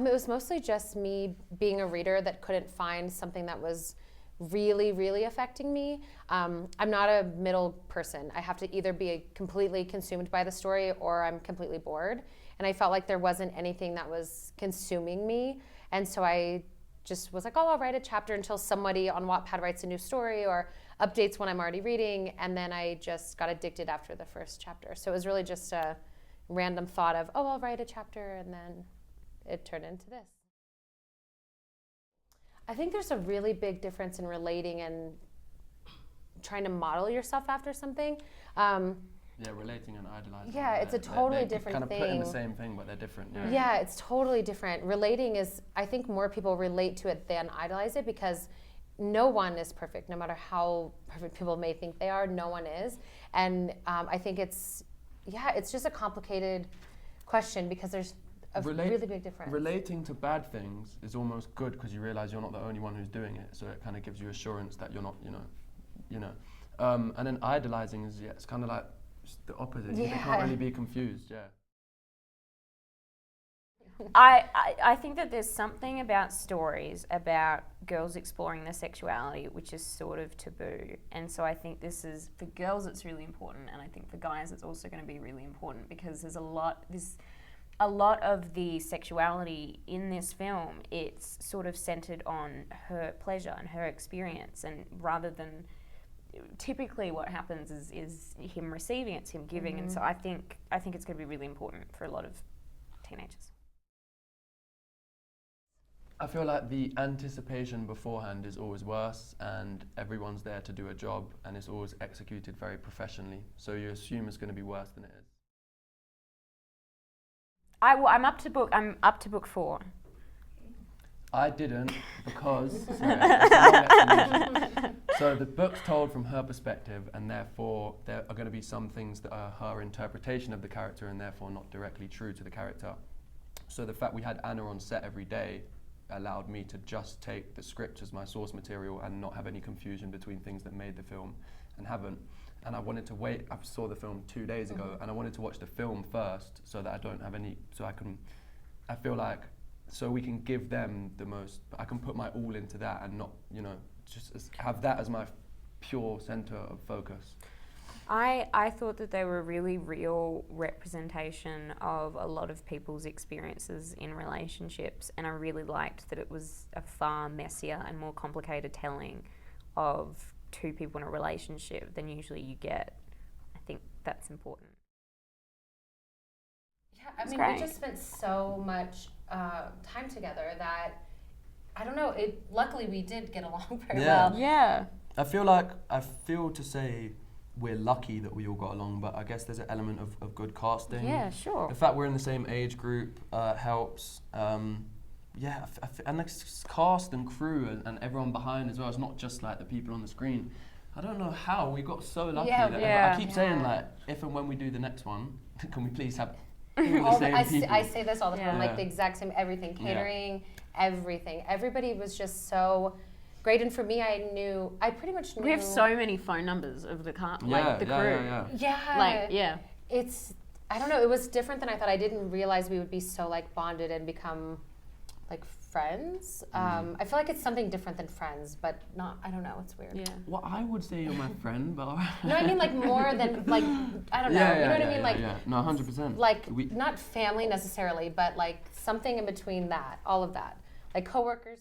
It was mostly just me being a reader that couldn't find something that was really, really affecting me. I'm not a middle person. I have to either be completely consumed by the story or I'm completely bored. And I felt like there wasn't anything that was consuming me. And so I just was like, oh, I'll write a chapter until somebody on Wattpad writes a new story or updates when I'm already reading. And then I just got addicted after the first chapter. So it was really just a random thought of, oh, I'll write a chapter, and then it turned into this. I think there's a really big difference in relating and trying to model yourself after something. Yeah, relating and idolizing. Yeah, it's a totally different kind of thing. put in the same thing, but they're different. Yeah. Yeah, it's totally different. Relating is, I think more people relate to it than idolize it, because no one is perfect. No matter how perfect people may think they are, no one is. And I think it's just a complicated question, because there's a really big difference. Relating to bad things is almost good, because you realize you're not the only one who's doing it. So it kind of gives you assurance that you're not, and then idolizing is, it's kind of like the opposite. Yeah. You can't really be confused. Yeah. I think that there's something about stories about girls exploring their sexuality which is sort of taboo, and so I think this is, for girls it's really important, and I think for guys it's also going to be really important, because there's a lot of the sexuality in this film, it's sort of centered on her pleasure and her experience, and rather than typically what happens is him receiving, it's him giving. And so I think it's going to be really important for a lot of teenagers. I feel like the anticipation beforehand is always worse, and everyone's there to do a job, and it's always executed very professionally, so you assume it's going to be worse than it is. I'm up to book 4. I didn't, because it's a long explanation. So the book's told from her perspective, and therefore there are going to be some things that are her interpretation of the character and therefore not directly true to the character. So the fact we had Anna on set every day allowed me to just take the script as my source material and not have any confusion between things that made the film and haven't. And I wanted to wait. I saw the film 2 days ago, and I wanted to watch the film first so that I don't have any, I feel like, so we can give them the most, I can put my all into that and not, just have that as my pure center of focus. I thought that they were a really real representation of a lot of people's experiences in relationships, and I really liked that it was a far messier and more complicated telling of two people in a relationship than usually you get. I think that's important. Yeah, I mean, we just spent so much time together that, I don't know, luckily we did get along very well. Yeah. I feel to say we're lucky that we all got along, but I guess there's an element of good casting. Yeah, sure. The fact we're in the same age group helps. And the cast and crew and everyone behind as well. It's not just like the people on the screen. I don't know how we got so lucky. I keep saying, like, if and when we do the next one, can we please have all the same people? I say this all the time, like the exact same, everything, catering, everything. Everybody was just so great, and for me, I pretty much knew. We have so many phone numbers of the crew. It's, I don't know, it was different than I thought. I didn't realize we would be so like bonded and become like friends. I feel like it's something different than friends, but not, I don't know, it's weird. Yeah. Well, I would say you're my friend, but... No, I mean like more than, like, I don't know, you know what I mean? Like, no, 100%. Like, not family necessarily, but like something in between that, all of that. Like coworkers.